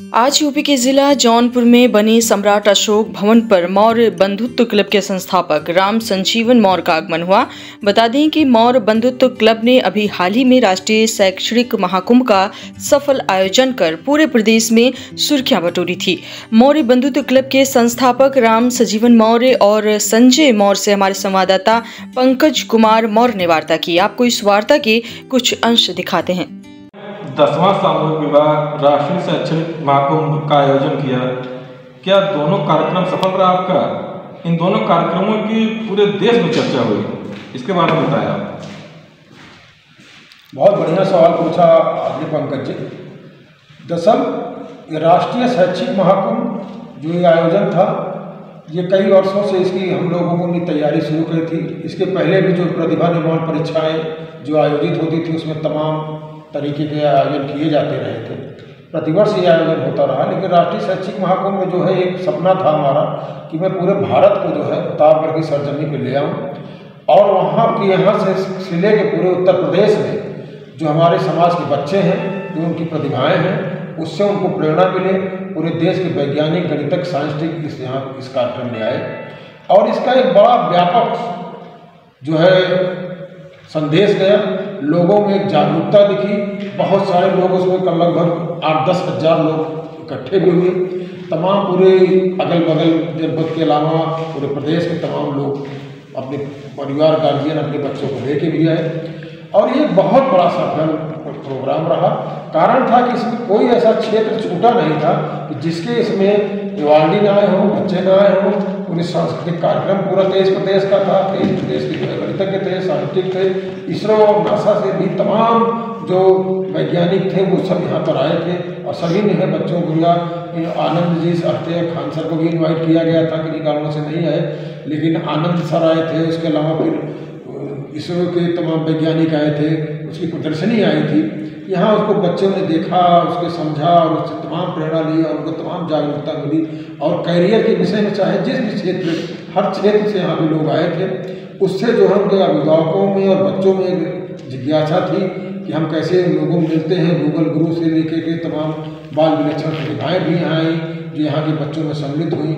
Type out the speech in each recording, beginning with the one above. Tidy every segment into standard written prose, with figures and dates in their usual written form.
आज यूपी के जिला जौनपुर में बने सम्राट अशोक भवन पर मौर्य बंधुत्व क्लब के संस्थापक राम संजीवन मौर्य का आगमन हुआ। बता दें कि मौर्य बंधुत्व क्लब ने अभी हाल ही में राष्ट्रीय शैक्षणिक महाकुंभ का सफल आयोजन कर पूरे प्रदेश में सुर्खियां बटोरी थी। मौर्य बंधुत्व क्लब के संस्थापक राम संजीवन मौर्य और संजय मौर्य से हमारे संवाददाता पंकज कुमार मौर्य ने वार्ता की। आपको इस वार्ता के कुछ अंश दिखाते हैं। 10वां सामूहिक विवाह राष्ट्रीय शैक्षणिक महाकुंभ का आयोजन किया। क्या दोनों कार्यक्रम सफल रहा आपका? इन दोनों कार्यक्रमों की पूरे देश में चर्चा हुई, इसके बारे में बताया। बहुत बढ़िया सवाल पूछा आपने पंकज जी। दरअसल राष्ट्रीय शैक्षिक महाकुंभ जो ये आयोजन था, ये कई वर्षों से इसकी हम लोगों ने तैयारी शुरू की थी। इसके पहले भी जो प्रतिभा निर्माण परीक्षाएं जो आयोजित होती थी उसमें तमाम तरीके के आयोजन किए जाते रहे थे। प्रतिवर्ष ये आयोजन होता रहा, लेकिन राष्ट्रीय शैक्षिक महाकुंभ में जो है एक सपना था हमारा कि मैं पूरे भारत को जो है प्रतापगढ़ की सरजमी पे ले आऊँ और वहाँ की यहाँ से लेके पूरे उत्तर प्रदेश में जो हमारे समाज के बच्चे हैं, जो उनकी प्रतिभाएं हैं, उससे उनको प्रेरणा मिले। पूरे देश के वैज्ञानिक, गणितज्ञ, साइंटिस्ट इस कार्यक्रम में आए और इसका एक बड़ा व्यापक जो है संदेश गया। लोगों में एक जागरूकता दिखी। बहुत सारे लोग उसमें लगभग 8-10 हज़ार लोग इकट्ठे भी हुए। तमाम पूरे अगल बगल जनपद के अलावा पूरे प्रदेश के तमाम लोग अपने परिवार, गार्जियन अपने बच्चों को लेके भी आए और ये बहुत बड़ा सफल प्रोग्राम रहा। कारण था कि इसमें कोई ऐसा क्षेत्र छूटा नहीं था कि जिसके इसमें एवार्डी ना आए हों, बच्चे ना आए हों। पूरे सांस्कृतिक कार्यक्रम पूरा देश प्रदेश का था। देश प्रदेश के गणितज्ञ थे, साहित्यिक थे, इसरो और नासा से भी तमाम जो वैज्ञानिक थे वो सब यहाँ पर आए थे और सभी ने बच्चों को आनंद जी आते, खान सर को भी इन्वाइट किया गया था, किन्हीं कारणों से नहीं आए, लेकिन आनंद सर आए थे। उसके अलावा फिर इसरो के तमाम वैज्ञानिक आए थे, उसकी प्रदर्शनी आई थी। यहाँ उसको बच्चों ने देखा, उसके समझा और उससे तमाम प्रेरणा ली और उनको तमाम जागरूकता मिली। और कैरियर के विषय में चाहे जिस भी क्षेत्र, हर क्षेत्र से यहाँ पे लोग आए थे। उससे जो है उनके अभिभावकों में और बच्चों में एक जिज्ञासा थी कि हम कैसे लोगों मिलते हैं। गूगल गुरु से लेकर के तमाम बाल विलक्षण प्रतिभाएँ भी यहाँ आई जो यहाँ के बच्चों में सम्मिलित हुई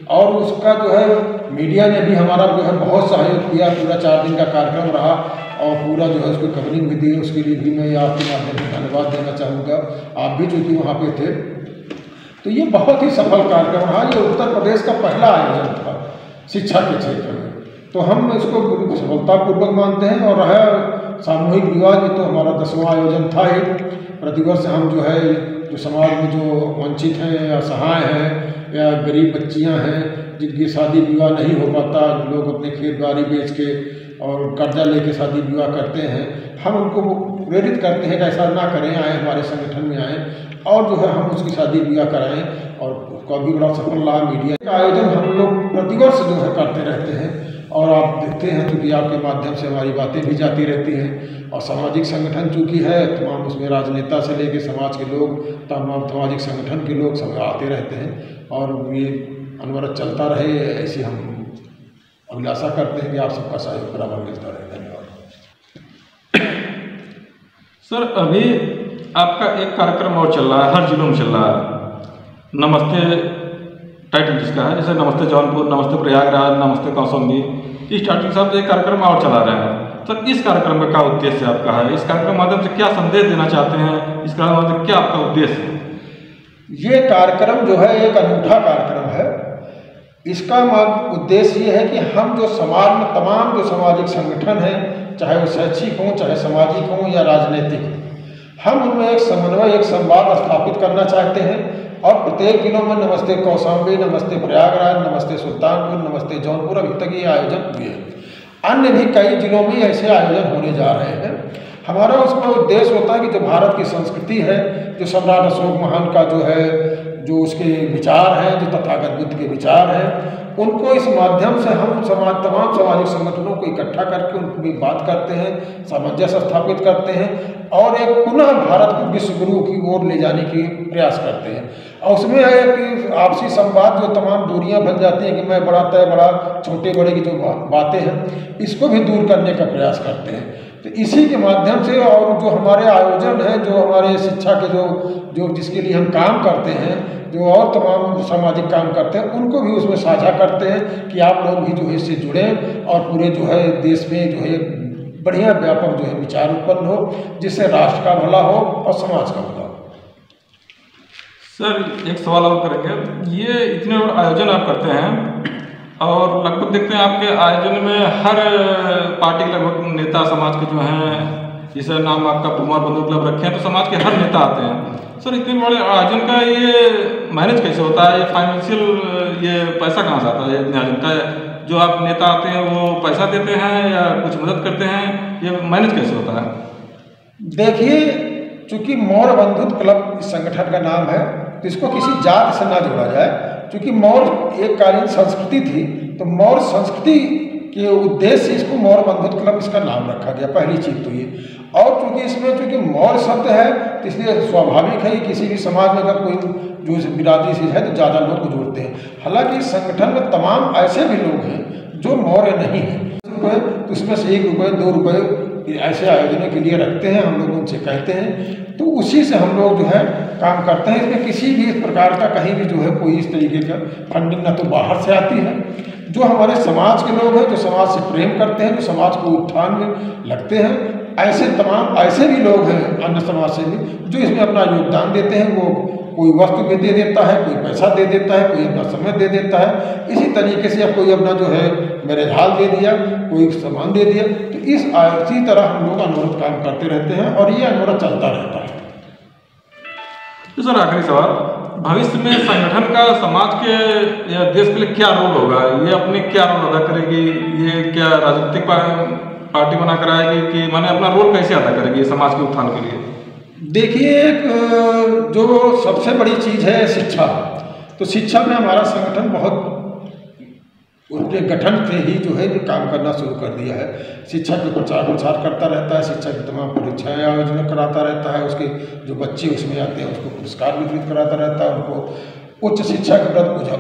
और उसका जो है मीडिया ने भी हमारा जो है बहुत सहयोग किया। पूरा 4 दिन का कार्यक्रम रहा और पूरा जो है उसकी कवरिंग भी दी। उसके लिए भी मैं आपके माध्यम से धन्यवाद देना चाहूँगा। आप भी चूँकि वहाँ पे थे, तो ये बहुत ही सफल कार्यक्रम रहा। ये उत्तर प्रदेश का पहला आयोजन था शिक्षा के क्षेत्र में, तो हम इसको सफलतापूर्वक मानते हैं। और रहा सामूहिक विवाह, ये तो हमारा 10वां आयोजन था ही। प्रतिवर्ष हम जो है जो समाज में जो वंचित हैं या असहाय हैं या गरीब बच्चियां हैं जिनकी शादी विवाह नहीं हो पाता, लोग अपने खेत बाड़ी बेच के और कर्जा लेके शादी विवाह करते हैं, हम उनको प्रेरित करते हैं कि ऐसा ना करें, आए हमारे संगठन में आए और जो है हम उसकी शादी विवाह कराएं। और उसका भी बड़ा सफल रहा। मीडिया का आयोजन हम लोग प्रतिवर्ष जो है करते रहते हैं और आप देखते हैं क्योंकि आपके माध्यम से हमारी बातें भी जाती रहती हैं। और सामाजिक संगठन चूँकि है तमाम, उसमें राजनेता से लेके समाज के लोग, तमाम सामाजिक संगठन के लोग सब आते रहते हैं और ये अनवरत चलता रहे, ऐसी हम अभिलाषा करते हैं कि आप सबका सहयोग बराबर मिलता रहे। धन्यवाद। सर, अभी आपका एक कार्यक्रम और चल रहा है, हर जिलों में चल रहा है, नमस्ते टाइटल जिसका है, जैसे नमस्ते जौनपुर, नमस्ते प्रयागराज, नमस्ते कौशाम्बी, इस टाइटल के साथ एक कार्यक्रम और चला रहे हैं। सर, इस कार्यक्रम का क्या उद्देश्य आपका है? इस कार्यक्रम के माध्यम से क्या संदेश देना चाहते हैं? इस कार्यक्रम के माध्यम से क्या आपका उद्देश्य है? ये कार्यक्रम जो है एक अनूठा कार्यक्रम है। इसका उद्देश्य ये है कि हम जो समाज में तमाम जो सामाजिक संगठन हैं, चाहे वो शैक्षिक हों, चाहे सामाजिक हों या राजनीतिक हों, हम उनमें एक समन्वय, एक संवाद स्थापित करना चाहते हैं। और प्रत्येक जिलों में नमस्ते कौशाम्बी, नमस्ते प्रयागराज, नमस्ते सुल्तानपुर, नमस्ते जौनपुर, अभी तक ये आयोजन हुए हैं। अन्य भी कई जिलों में ऐसे आयोजन होने जा रहे हैं। हमारा उसका उद्देश्य होता है कि जो भारत की संस्कृति है, जो सम्राट अशोक महान का जो है, जो उसके विचार हैं, जो तथागत बुद्ध के विचार हैं, उनको इस माध्यम से हम तमाम सामाजिक संगठनों को इकट्ठा करके उनकी बात करते हैं, सामंजस्य स्थापित करते हैं और एक पुनः भारत को विश्व गुरु की ओर ले जाने की प्रयास करते हैं। और उसमें है कि आपसी संवाद, जो तमाम दूरियां बन जाती हैं कि मैं बड़ा तय बड़ा, छोटे बड़े की जो बातें हैं, इसको भी दूर करने का प्रयास करते हैं। तो इसी के माध्यम से, और जो हमारे आयोजन हैं, जो हमारे शिक्षा के जो जिसके लिए हम काम करते हैं, जो और तमाम सामाजिक काम करते हैं, उनको भी उसमें साझा करते हैं कि आप लोग भी जो है इससे जुड़ें और पूरे जो है देश में जो है बढ़िया व्यापक जो है विचार उत्पन्न हो, जिससे राष्ट्र का भला हो और समाज का भला हो। सर एक सवाल और करेंगे, ये इतने बड़े आयोजन आप करते हैं और लगभग देखते हैं आपके आयोजन में हर पार्टी के लगभग नेता समाज के जो हैं, जैसे नाम आपका कुमार बंधु क्लब रखे हैं, तो समाज के हर नेता आते हैं। सर इतने बड़े आयोजन का ये मैनेज कैसे होता है, ये फाइनेंशियल ये पैसा कहाँ से आता है इतने आयोजन का? जो आप नेता आते हैं वो पैसा देते हैं या कुछ मदद करते हैं, ये मैनेज कैसे होता है? देखिए, चूँकि मौर्य बंधुत्व क्लब इस संगठन का नाम है, तो इसको किसी जात से ना जोड़ा जाए। चूँकि मौर्य एक कालीन संस्कृति थी, तो मौर्य संस्कृति के उद्देश्य से इसको मौर्य बंधुत्व क्लब इसका नाम रखा गया, पहली चीज़ तो ये। और चूँकि इसमें चूँकि मौर्य शब्द है, तो इसलिए स्वाभाविक है कि किसी भी समाज में अगर कोई जो बिरादरी से है तो ज़्यादा लोग को जोड़ते हैं। हालांकि इस संगठन में तमाम ऐसे भी लोग हैं जो मौर्य नहीं हैं, तो उसमें से 1 रुपये 2 रुपये ऐसे आयोजनों के लिए रखते हैं, हम लोग उनसे कहते हैं, तो उसी से हम लोग जो है काम करते हैं। इसमें किसी भी इस प्रकार का कहीं भी जो है कोई इस तरीके का फंडिंग ना तो बाहर से आती है। जो हमारे समाज के लोग हैं, जो समाज से प्रेम करते हैं, जो समाज को उत्थान में लगते हैं, ऐसे तमाम ऐसे भी लोग हैं अन्य समाज से भी जो इसमें अपना योगदान देते हैं। वो कोई वस्तु भी दे देता है, कोई पैसा दे देता है, कोई अपना समय दे देता है। इसी तरीके से कोई अपना जो है मेरे हाल दे दिया, कोई सामान दे दिया। तो इसी तरह हम लोग अनवरत काम करते रहते हैं और ये अनवरत चलता रहता है। तो सर आखिरी सवाल, भविष्य में संगठन का समाज के या देश के लिए क्या रोल होगा? ये अपने क्या रोल अदा करेगी? ये क्या राजनीतिक पार्टी बनाकर आएगी कि माने अपना रोल कैसे अदा करेगी समाज के उत्थान के लिए? देखिए, एक जो सबसे बड़ी चीज़ है शिक्षा। तो शिक्षा में हमारा संगठन बहुत उसके गठन से ही जो है काम करना शुरू कर दिया है। शिक्षा के प्रचार प्रसार करता रहता है, शिक्षा की तमाम परीक्षाएँ आयोजन कराता रहता है, उसके जो बच्चे उसमें आते हैं उसको पुरस्कार वितरित कराता रहता है, उनको उच्च शिक्षा के प्रति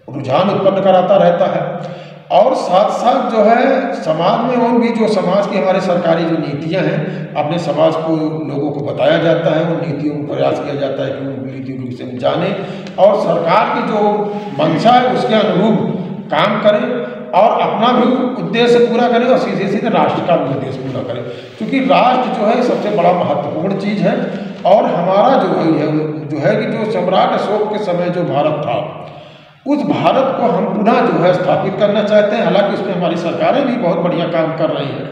रुझान उत्पन्न कराता रहता है। और साथ साथ जो है समाज में और भी जो समाज की हमारी सरकारी जो नीतियां हैं, अपने समाज को लोगों को बताया जाता है, उन नीतियों को प्रयास किया जाता है कि उन नीतियों के विषय में जाने और सरकार की जो मंशा है उसके अनुरूप काम करें और अपना भी उद्देश्य पूरा करें और सीधे सीधे राष्ट्र का भी उद्देश्य पूरा करें। क्योंकि राष्ट्र जो है सबसे बड़ा महत्वपूर्ण चीज़ है। और हमारा जो है कि जो सम्राट अशोक के समय जो भारत था, उस भारत को हम पुनः जो है स्थापित करना चाहते हैं। हालांकि उसमें हमारी सरकारें भी बहुत बढ़िया काम कर रही हैं,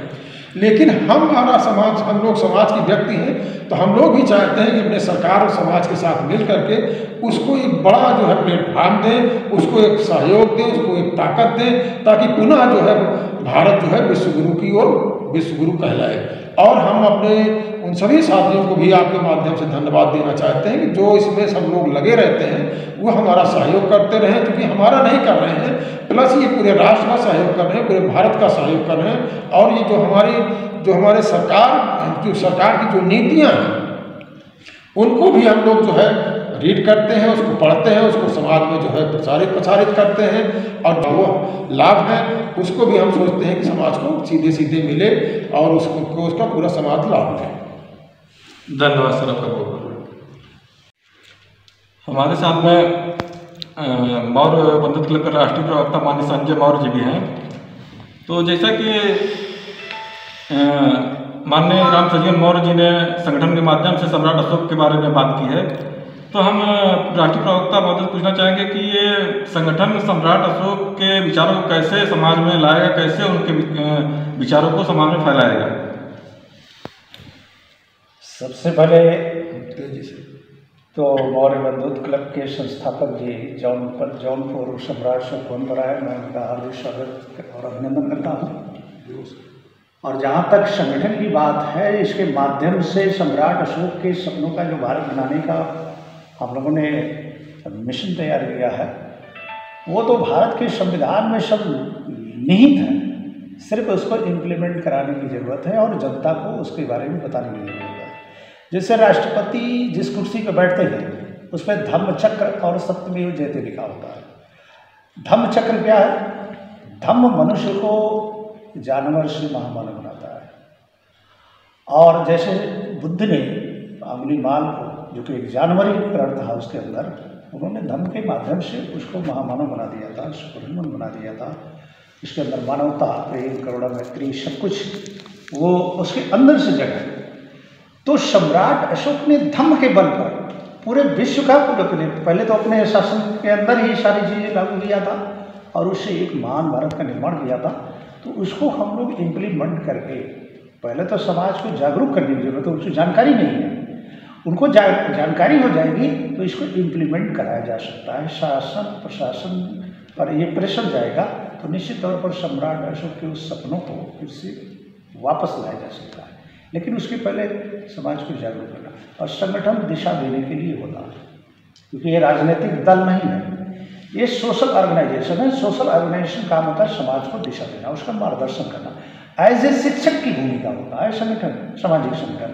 लेकिन हमारा समाज, हम लोग समाज के व्यक्ति हैं, तो हम लोग भी चाहते हैं कि अपने सरकार और समाज के साथ मिल करके उसको एक बड़ा जो है प्लेटफार्म दें, उसको एक सहयोग दें, उसको एक ताकत दें, ताकि पुनः जो है भारत जो है विश्वगुरु की ओर विश्वगुरु कहलाए। और हम अपने उन सभी साथियों को भी आपके माध्यम से धन्यवाद देना चाहते हैं कि जो इसमें सब लोग लगे रहते हैं वो हमारा सहयोग करते रहें, क्योंकि हमारा नहीं कर रहे हैं, प्लस ये पूरे राष्ट्र का सहयोग कर रहे हैं, पूरे भारत का सहयोग कर रहे हैं। और ये जो हमारे सरकार की जो नीतियाँ हैं उनको भी हम लोग जो है रीड करते हैं, उसको पढ़ते हैं, उसको समाज में जो है प्रचारित करते हैं और वो लाभ है उसको भी हम सोचते हैं कि समाज को सीधे सीधे मिले और उसका पूरा समाज लाभ ले। धन्यवाद सर आपका बहुत। हमारे साथ में मौर्य बंधुत्व क्लब के राष्ट्रीय प्रवक्ता माननीय संजय मौर्य जी भी हैं। तो जैसा कि माननीय राम सजीवन मौर्य जी ने संगठन के माध्यम से सम्राट अशोक के बारे में बात की है, तो हम राष्ट्रीय प्रवक्ता महोदय से पूछना चाहेंगे कि ये संगठन सम्राट अशोक के विचारों को कैसे समाज में लाएगा, कैसे उनके विचारों को समाज में फैलाएगा? सबसे पहले तो मौर्य बंधुत्व क्लब के संस्थापक जी जौनपुर सम्राट अशोक भवन पर आए, मैं उनका हार्दिक स्वागत और अभिनंदन करता हूँ। और जहाँ तक संगठन की बात है, इसके माध्यम से सम्राट अशोक के सपनों का जो भारत बनाने का हम लोगों ने मिशन तैयार किया है, वो तो भारत के संविधान में सब निहित है, सिर्फ उसको इम्प्लीमेंट कराने की ज़रूरत है और जनता को उसके बारे में बताने की ज़रूरत है। जैसे राष्ट्रपति जिस कुर्सी पर बैठते हैं उस पर धम्म चक्र और सत्यमेव जयते लिखा होता है। धम्म चक्र क्या है? धम्म मनुष्य को जानवर से महामानव बनाता है और जैसे बुद्ध ने अंगुलीमाल को, जो कि एक जानवरी प्रण था उसके अंदर, उन्होंने धम्म के माध्यम से उसको महामानव बना दिया था, सुपरह्यूमन बना दिया था। उसके अंदर मानवता, प्रेम, करुणा, मैत्री सब कुछ वो उसके अंदर से जगा। तो सम्राट अशोक ने धम्म के बल पर पूरे विश्व का पहले तो अपने शासन के अंदर ही सारी चीज़ें लागू किया था और उससे एक महान भारत का निर्माण किया था। तो उसको हम लोग इम्प्लीमेंट करके, पहले तो समाज को जागरूक करने की जरूरत है, उसको जानकारी नहीं है, उनको जानकारी हो जाएगी तो इसको इम्प्लीमेंट कराया जा सकता है। शासन प्रशासन पर ये प्रेशर जाएगा तो निश्चित तौर पर सम्राट अशोक के उस सपनों को फिर से वापस लाया जा सकता है। लेकिन उसके पहले समाज को जागरूक करना और संगठन दिशा देने के लिए होता है, क्योंकि ये राजनीतिक दल नहीं है, ये सोशल ऑर्गेनाइजेशन है। सोशल ऑर्गेनाइजेशन काम होता है समाज को दिशा देना, उसका मार्गदर्शन करना। एज ए शिक्षक की भूमिका होता है संगठन, सामाजिक संगठन।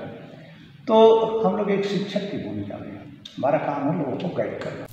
तो हम लोग एक शिक्षक की भूमिका में, हमारा काम है लोगों को गाइड करना।